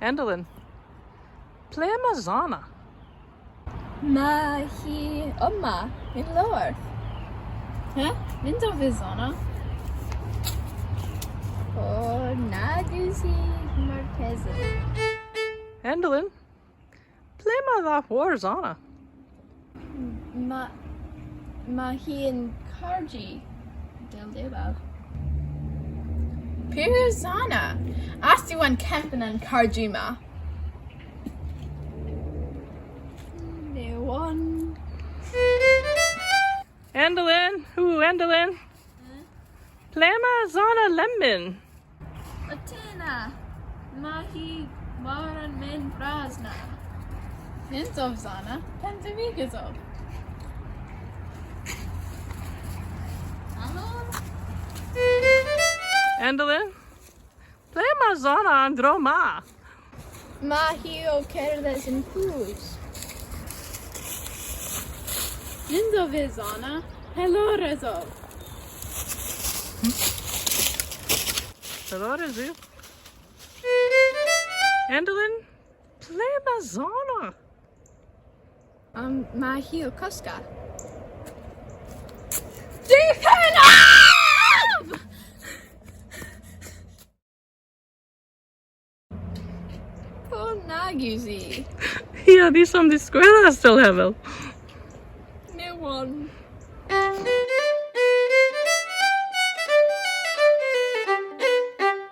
Endelen. Ple'ma Zawna. Mahi Oma in Lord. Huh? Ninto Vizona. Or Nagusi Marquezin. Endelen. Ple'ma la Zawna. Mahi in Karji. Del Deba. Pirzana. Astiwan Kempanan Karjima. One. Endelen. Endelen. Ple'ma Zawna lemon. Atina. Mahi Waran Min Brazna. Ninzov Zana. Pentamigazov. Endelen. Ple'ma Zawna androma. Mahi o Kerles in Cruz. Ninzov Zana. Hello Rezov. Hello, Rezu. Endelen. Ple'ma Zawna. Mahi o Koska. Oh, Nagusi. Ja, die som de escuela still have. New one.